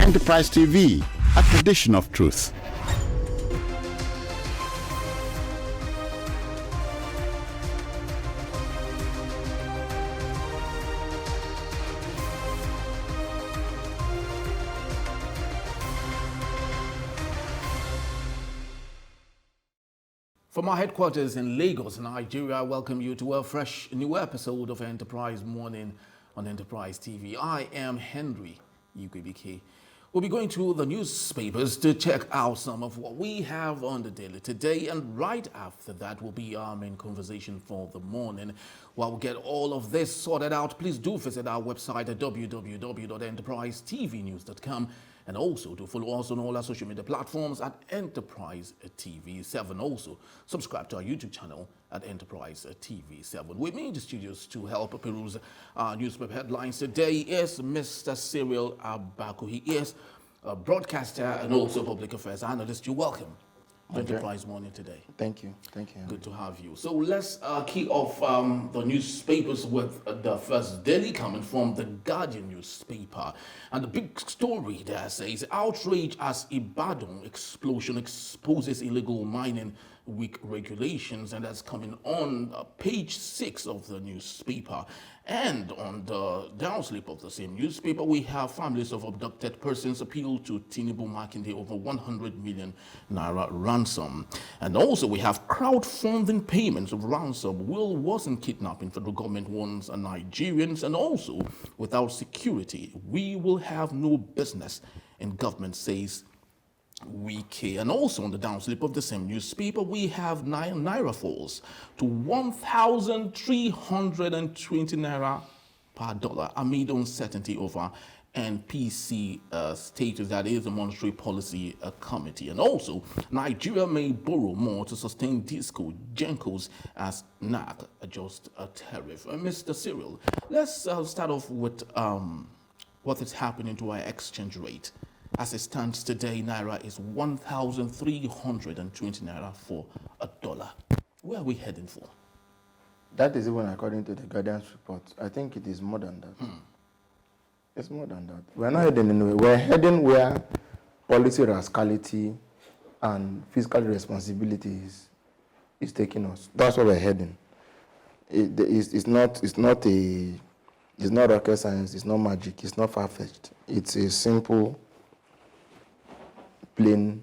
Enterprise TV, a tradition of truth. From our headquarters in Lagos, Nigeria, I welcome you to a fresh new episode of Enterprise Morning on Enterprise TV. I am Henry UKBK. We'll be going to the newspapers to check out some of what we have on the daily today, and right after that will be our main conversation for the morning. While we get all of this sorted out, please do visit our website at www.enterprisetvnews.com. And also to follow us on all our social media platforms at Enterprise TV7. Also, subscribe to our YouTube channel at Enterprise TV7. With me in the studios to help peruse our newspaper headlines today is Mr. Cyril Abaku. He is a broadcaster and also public affairs analyst. You're welcome to Enterprise Morning today. Thank you. Thank you. Good to have you. So let's kick off the newspapers with the first daily coming from the Guardian newspaper. And the big story there says, outrage as Ibadan explosion exposes illegal mining, weak regulations, and that's coming on page 6 of the newspaper. And on the downslip of the same newspaper, we have families of abducted persons appeal to Tinubu Makinde over 100 million naira ransom. And also we have crowdfunding payments of ransom wasn't kidnapping. Federal government warns Nigerians, and also without security, we will have no business, and government says we care. And also on the downslip of the same newspaper, we have naira falls to 1,320 naira per dollar amid uncertainty over NPC status, that is the Monetary Policy Committee. And also, Nigeria may borrow more to sustain disco gencos as NAC adjusts a tariff. Mr. Cyril, let's start off with what is happening to our exchange rate. As it stands today, naira is 1,320 naira for a dollar. Where are we heading for? That is even according to the Guardian's report. I think it is more than that. It's more than that. We're not heading anywhere. We're heading where policy rascality and fiscal responsibility is taking us. That's where we're heading. It's not rocket science. It's not magic. It's not far-fetched. It's a simple, plain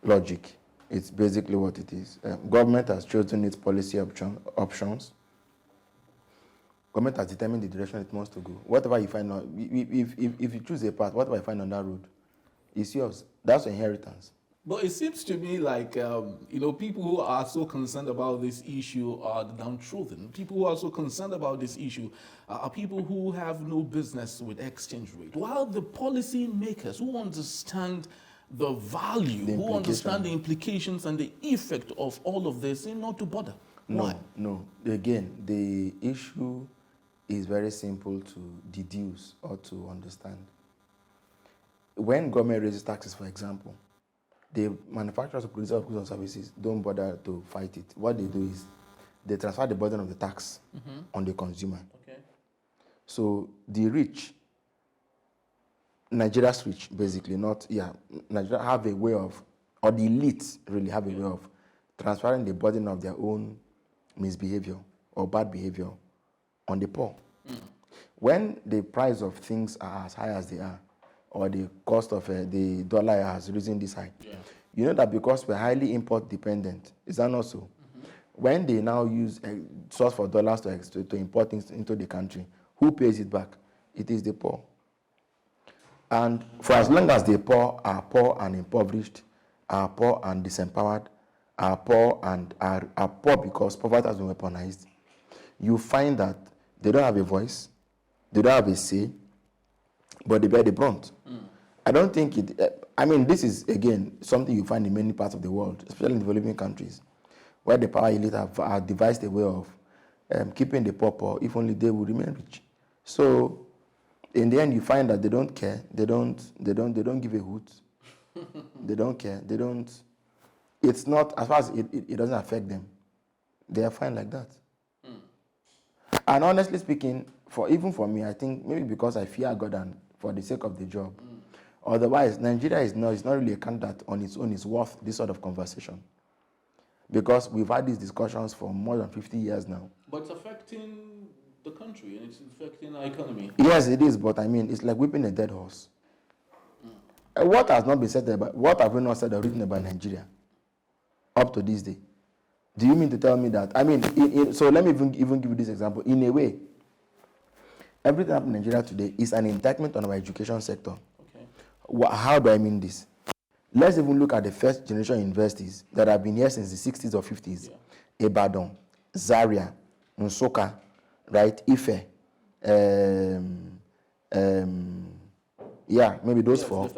logic. It's basically what it is. Government has chosen its policy options. Government has determined the direction it wants to go. Whatever you find on, if you choose a path, whatever you find on that road, it's yours. That's your inheritance. But it seems to me like, people who are so concerned about this issue are the downtrodden. People who are so concerned about this issue are people who have no business with exchange rate. While the policy makers who understand the value, who understand the implications and the effect of all of this, seem not to bother. Why? No. Again, the issue is very simple to deduce or to understand. When government raises taxes, for example, the manufacturers or producers of goods and services don't bother to fight it. What they do is they transfer the burden of the tax on the consumer. Okay. So the rich, Nigeria's rich, basically, Nigeria have a way of, or the elites really have a way of transferring the burden of their own misbehavior or bad behavior on the poor. When the price of things are as high as they are, or the cost of the dollar has risen this high, you know that because we're highly import dependent, is that not so? When they now use a source for dollars to import things into the country, who pays it back? It is the poor. And for as long as the poor and impoverished, are poor and disempowered, are poor and are poor because poverty has been weaponized, you find that they don't have a voice, they don't have a say, but they bear the brunt. I don't think this is, again, something you find in many parts of the world, especially in developing countries, where the power elite have devised a way of keeping the poor, if only they would remain rich. So, in the end, you find that they don't care. They don't give a hoot. They don't care. It's not, as far as it doesn't affect them, they are fine like that. And honestly speaking, even for me, I think maybe because I fear God and for the sake of the job, Otherwise, Nigeria is not really a candidate on its own is worth this sort of conversation. Because we've had these discussions for more than 50 years now. But it's affecting the country and it's affecting our economy. Yes, it is, but I mean, it's like whipping a dead horse. What has not been said about, what have we not said or written about Nigeria up to this day? Do you mean to tell me that? I mean, so let me even give you this example. In a way, everything happening in Nigeria today is an indictment on our education sector. Okay. How do I mean this? Let's even look at the first generation universities that have been here since the 60s or 50s. Yeah. Ibadan, Zaria, Nsukka, right? Ife, yeah, maybe those four.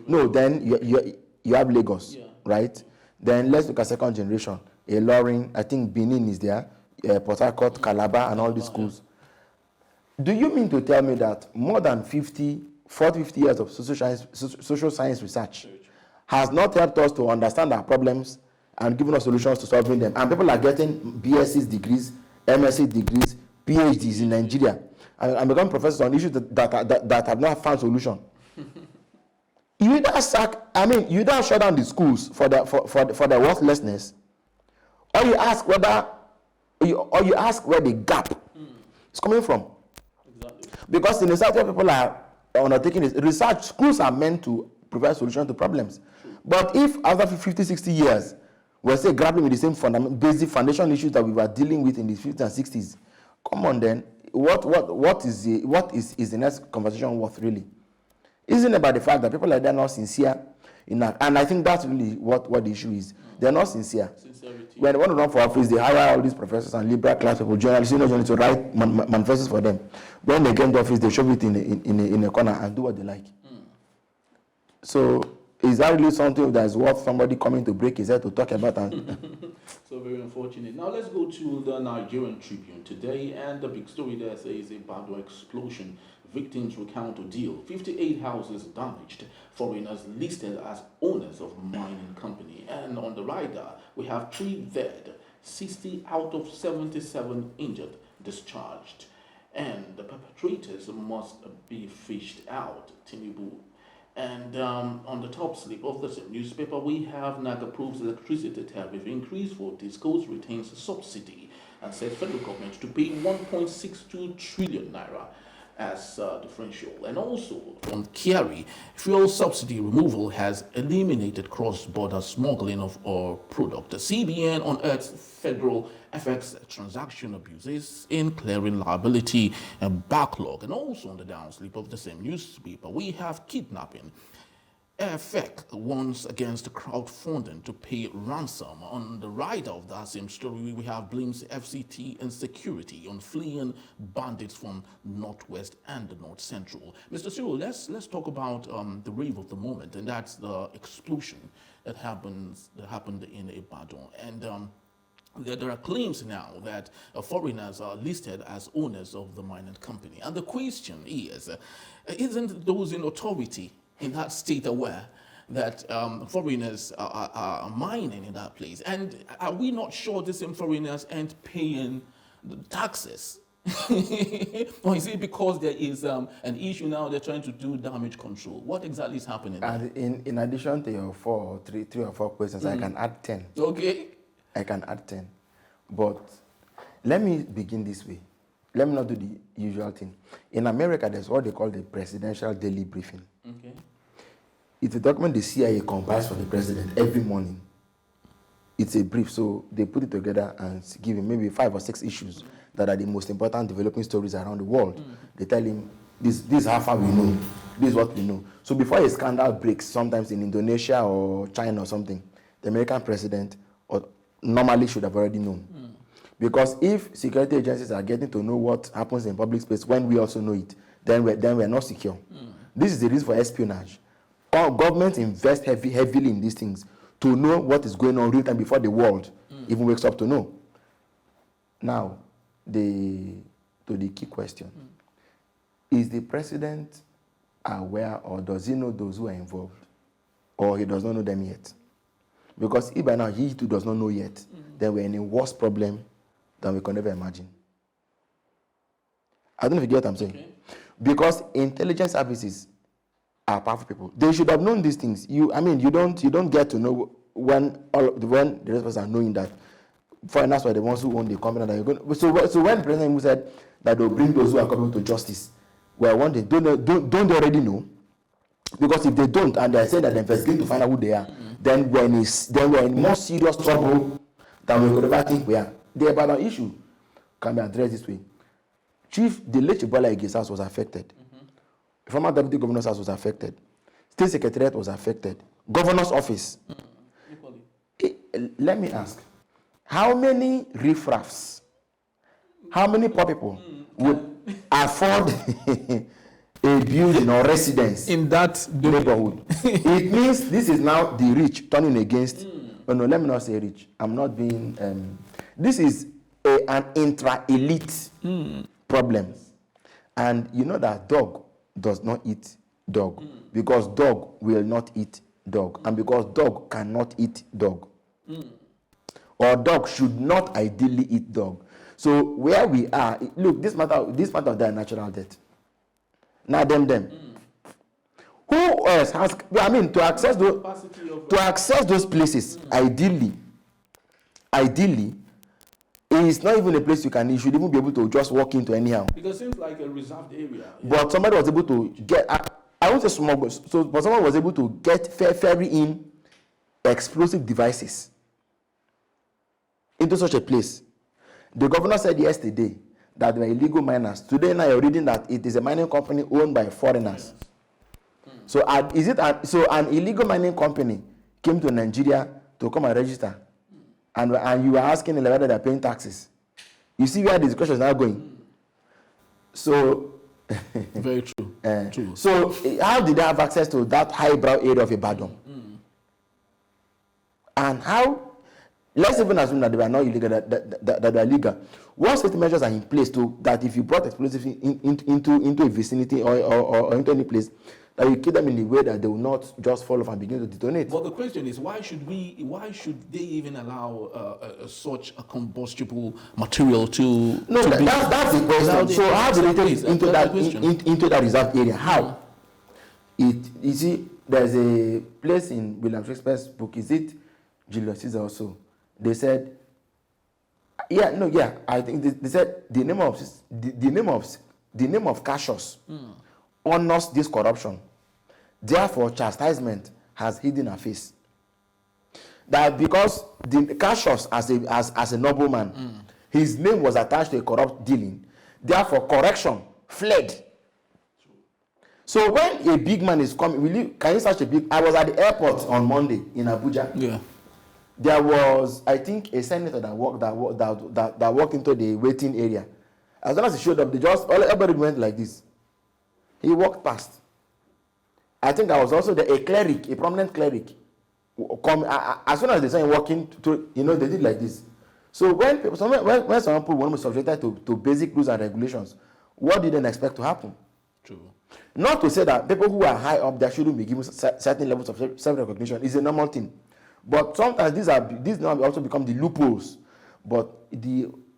No, then you have Lagos, right? Then let's look at second generation. Ilorin, I think Benin is there, Port Harcourt, Calabar, and all these schools. Do you mean to tell me that more than 40, 50 years of social science research has not helped us to understand our problems and given us solutions to solving them? And people are getting BSc degrees, MSc degrees, PhDs in Nigeria, and becoming professors on issues that have not found solution. You either shut down the schools for their worthlessness, or you ask where the gap is coming from. Exactly. Because in the South where people are undertaking this research, schools are meant to provide solutions to problems. True. But if after 50, 60 years, we're still grappling with the same basic foundation issues that we were dealing with in the 50s and 60s, come on then, what is the next conversation worth really? Isn't it about the fact that people like that are not sincere enough? And I think that's really what the issue is. They're not sincere. Sincerity. When they want to run for office, they hire all these professors and liberal class people, journalists, to write manifestos for them. When they get into office, they shove it in a corner and do what they like. So is that really something that is worth somebody coming to break his head to talk about? So very unfortunate. Now let's go to the Nigerian Tribune today, and the big story there says Ibadan explosion. Victims recount ordeal. 58 houses damaged. Foreigners listed as owners of mining company. And on the rider, we have 3 dead, 60 out of 77 injured, discharged. And the perpetrators must be fished out. Tinubu. And on the top slip of the same newspaper, we have NAG approves electricity tariff increase for discos, retains subsidy, and says federal government to pay 1.62 trillion naira as differential. And also on Kiari, fuel subsidy removal has eliminated cross-border smuggling of our product. The CBN unearths federal FX transaction abuses in clearing liability and backlog. And also on the downslip of the same newspaper, we have kidnapping. FX warns against crowdfunding to pay ransom. On the right of that same story, we have blames FCT and security on fleeing bandits from Northwest and the North Central. Mr. Cyril, let's talk about the rave of the moment, and that's the explosion that happened in Ibadan. And there are claims now that foreigners are listed as owners of the mining company. And the question is, isn't those in authority in that state aware that foreigners are mining in that place? And are we not sure these foreigners aren't paying the taxes? Or is it because there is an issue now they're trying to do damage control? What exactly is happening? And in addition to your three or four questions, I can add 10. Okay. I can add 10. But let me begin this way. Let me not do the usual thing. In America, there's what they call the presidential daily briefing. Okay. It's a document the CIA compiles for the president every morning. It's a brief, so they put it together and give him maybe 5 or 6 issues that are the most important developing stories around the world. They tell him, this is how far we know, this is what we know. So before a scandal breaks, sometimes in Indonesia or China or something, the American president normally should have already known. Because if security agencies are getting to know what happens in public space when we also know it, then we're not secure. This is the reason for espionage. Governments invest heavily in these things to know what is going on real time before the world even wakes up to know. Now, to the key question. Is the president aware, or does he know those who are involved? Or he does not know them yet? Because if by now he too does not know yet, then we're in a worse problem than we can ever imagine. I don't know if you get what I'm saying. Okay. Because intelligence services are powerful people. They should have known these things. You don't get to know when the rest of us are knowing that foreigners were the ones who own the company that you're going. So when the president said that they'll bring those who are culpable to justice, well, one day don't they already know? Because if they don't and they say that they're investigating to find out who they are, then we're in more serious trouble than we could ever think we are. The Ibadan issue can be addressed this way. The late Ebola Ige's house was affected. Former deputy governor's house was affected. State secretariat was affected. Governor's office. Let me ask, how many riffraffs, how many poor people would afford a building or residence in that neighborhood? It means this is now the rich turning against. Oh no, let me not say rich. I'm not being. This is an intra-elite problem, and you know that dog does not eat dog because dog will not eat dog, and because dog cannot eat dog, or dog should not ideally eat dog. So where we are, look, this matter of their natural death. Now them. Who else has? I mean, to access those places, ideally, it's not even a place you should even be able to just walk into anyhow. Because it seems like a reserved area. But somebody was able to get. I won't say small, but someone was able to ferry in explosive devices into such a place. The governor said yesterday that they were illegal miners. Today now you're reading that it is a mining company owned by foreigners. So an illegal mining company came to Nigeria to come and register, and you were asking whether they're paying taxes. You see where the discussion is now going. So very true. True. So how did they have access to that highbrow area of Ibadan? And how? Let's even assume that they were not illegal, that they are legal. What safety measures are in place that if you brought explosives into a vicinity or into any place, that you keep them in the way that they will not just fall off and begin to detonate? Well, the question is, why should they even allow such a combustible material to? No, that's the question. So how do they take it into that reserved area? How? You see, there's a place in William Shakespeare's book. Is it Julius Caesar also? They said, I think they said the name of Cassius honors this corruption. Therefore, chastisement has hidden her face. That because the Cassius as a nobleman, his name was attached to a corrupt dealing. Therefore, correction fled. So when a big man is coming, can you search a big? I was at the airport on Monday in Abuja. Yeah. There was, I think, a senator that walked into the waiting area. As soon as he showed up, everybody went like this. He walked past. I think I was also there, a cleric, a prominent cleric. As soon as they saw him walking, they did like this. So when some people want to be subjected to basic rules and regulations, what did they expect to happen? True. Not to say that people who are high up there shouldn't be given certain levels of self-recognition. It's a normal thing. But sometimes these now also become the loopholes. But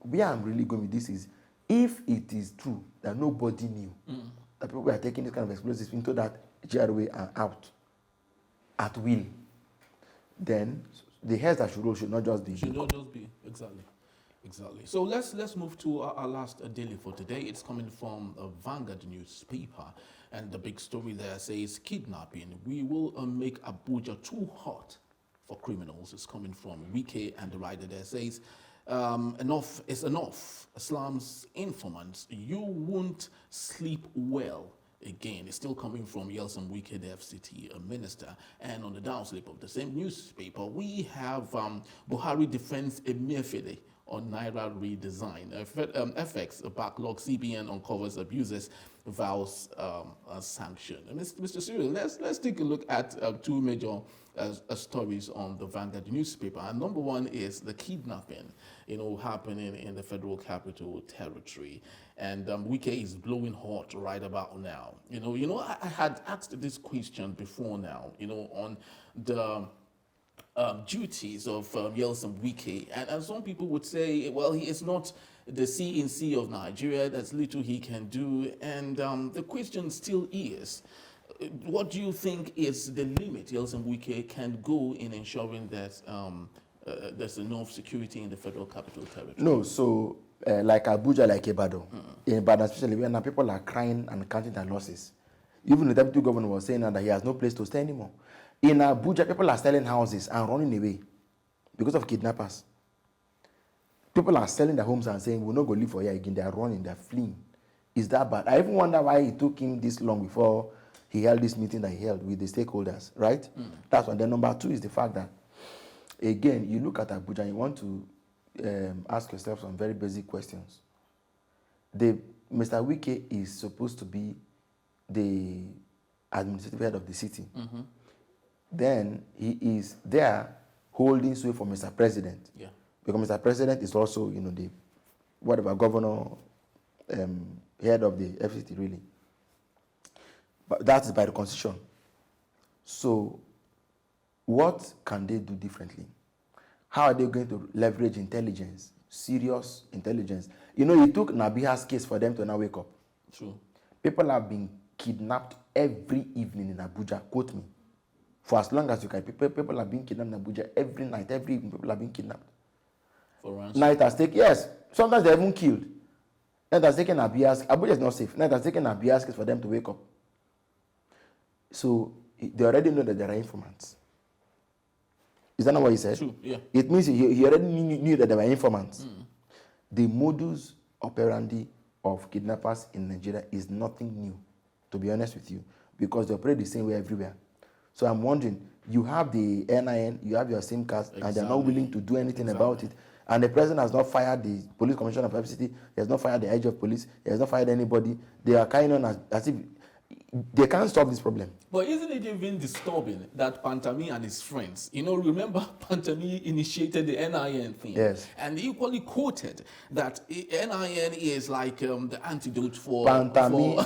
where I'm really going with this is, if it is true that nobody knew that people are taking this kind of explosives into that GRA and out at will, then the heads that should roll should not just be. Exactly. So let's move to our last daily for today. It's coming from a Vanguard newspaper, and the big story there says kidnapping. We will make Abuja too hot for criminals. It's coming from Wike, and the writer there says, enough is enough. Islam's informants, you won't sleep well again. It's still coming from Yeltsin Wike, the FCT minister. And on the downslip of the same newspaper, we have Buhari defends Emefiele on Naira redesign. FX backlog, CBN uncovers abuses, vows sanction. Mr. Cyril, let's take a look at two major stories on the Vanguard newspaper. And number one is the kidnapping, happening in the Federal Capital Territory. And Wike is blowing hot right about now. I had asked this question before now, on the duties of Yeltsin Wike, and some people would say, well, he is not the CNC of Nigeria, there's little he can do, and the question still is, what do you think is the limit Yeltsin Wike can go in ensuring that there's enough security in the Federal Capital Territory? No, so like Abuja, like Ibadan, in Ibadan especially, when now people are crying and counting their losses. Even the deputy governor was saying now that he has no place to stay anymore. In Abuja, people are selling houses and running away because of kidnappers. People are selling their homes and saying, we'll not go live for here again. They are running, they're fleeing. Is that bad? I even wonder why it took him this long before he held this meeting that he held with the stakeholders, right? That's one. Then number two is the fact that, again, you look at Abuja and you want to ask yourself some very basic questions. Mr. Wike is supposed to be the administrative head of the city. Then he is there holding sway for Mr. President. Yeah. Because Mr. President is also, the whatever governor, head of the FCT really. But that is by the constitution. So what can they do differently? How are they going to leverage intelligence, serious intelligence? It took Nabiha's case for them to now wake up. True. People have been kidnapped every evening in Abuja, quote me. For as long as you can, people have been kidnapped in Abuja every night, every evening, people have been kidnapped. For ransom? Night has taken, yes, sometimes they're even killed. Night has taken Abuja is not safe. Night has taken Abuja's case for them to wake up. So they already know that there are informants. Is that not what he said? True, yeah. It means he already knew that there were informants. The modus operandi of kidnappers in Nigeria is nothing new, to be honest with you, because they operate the same way everywhere. So I'm wondering, you have the NIN, you have your SIM cards, and they're not willing to do anything about it. And the president has not fired the police commissioner of FCT, he has not fired the IG of police, he has not fired anybody. They are carrying on as if they can't stop this problem. But isn't it even disturbing that Pantami and his friends, remember Pantami initiated the NIN thing? Yes. And he equally quoted that NIN is like the antidote for... Pantami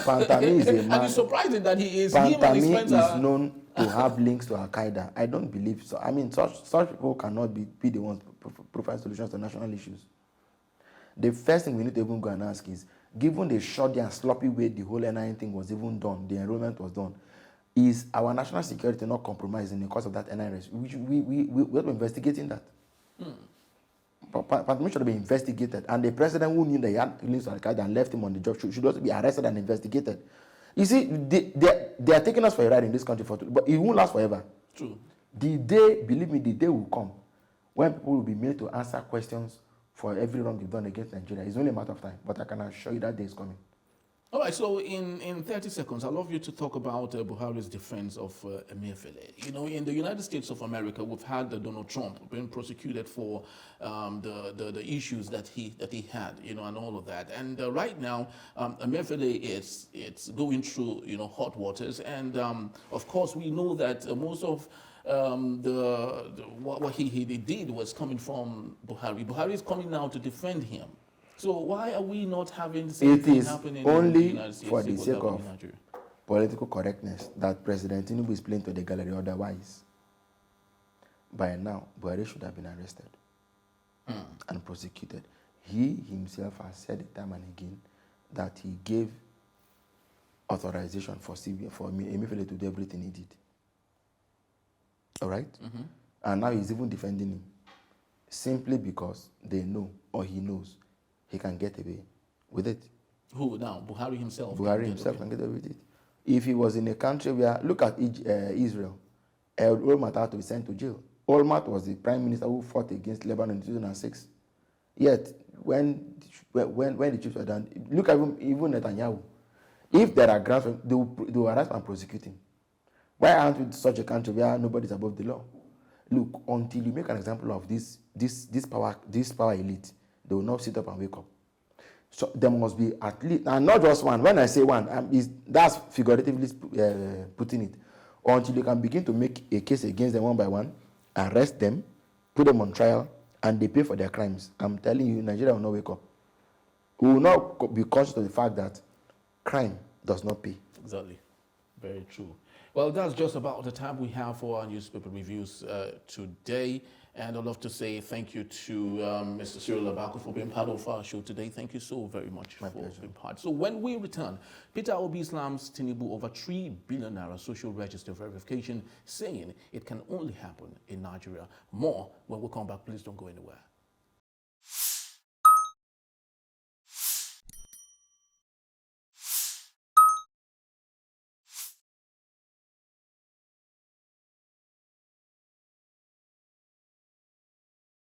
is a man. And it's surprising that he is... him and his friends Pantami is known to have links to Al-Qaeda. I don't believe so. I mean, such people cannot be the ones provide solutions to national issues. The first thing we need to even go and ask is, given the shoddy and sloppy way the whole NIN thing was even done, the enrollment was done, is our national security not compromised in the course of that NIN race? We have been investigating that. Pantami should have been investigated, and the president who knew that he had links to Al-Qaeda and left him on the job should also be arrested and investigated. You see, they are taking us for a ride in this country, but it won't last forever. True. The day, believe me, the day will come when people will be made to answer questions for every wrong they've done against Nigeria. It's only a matter of time, but I can assure you that day is coming. All right, so in 30 seconds, I'd love you to talk about Buhari's defense of Emefiele. In the United States of America, we've had Donald Trump being prosecuted for the issues that he had, and all of that. And right now, Emefiele it's going through, hot waters. And of course, we know that most of what he did was coming from Buhari. Buhari is coming now to defend him. So why are we not having the same thing happening in the United States? It is only for the sake of political correctness that President Tinubu is playing to the gallery. Otherwise, by now, Buhari should have been arrested and prosecuted. He himself has said time and again that he gave authorization for Emefiele to do everything he did. All right? And now he's even defending him simply because they know, or he knows, he can get away with it. Who now? Buhari himself? Buhari himself can get away with it. If he was in a country where, look at Israel, Olmert had to be sent to jail. Olmert was the prime minister who fought against Lebanon in 2006. Yet, when the troops were done, look at even Netanyahu. If there are grounds, they will arrest and prosecute him. Why aren't we such a country where nobody is above the law? Look, until you make an example of this power elite, they will not sit up and wake up. So there must be at least, and not just one. When I say one, that's figuratively putting it. Until you can begin to make a case against them one by one, arrest them, put them on trial, and they pay for their crimes. I'm telling you, Nigeria will not wake up. We will not be conscious of the fact that crime does not pay. Exactly. Very true. Well, that's just about the time we have for our newspaper reviews today. And I'd love to say thank you to Mr. Cyril Abako for being part of our show today. Thank you so very much for being part. So when we return, Peter Obi Islam's Tinubu over 3 billion naira social register verification, saying it can only happen in Nigeria. More when we come back. Please don't go anywhere.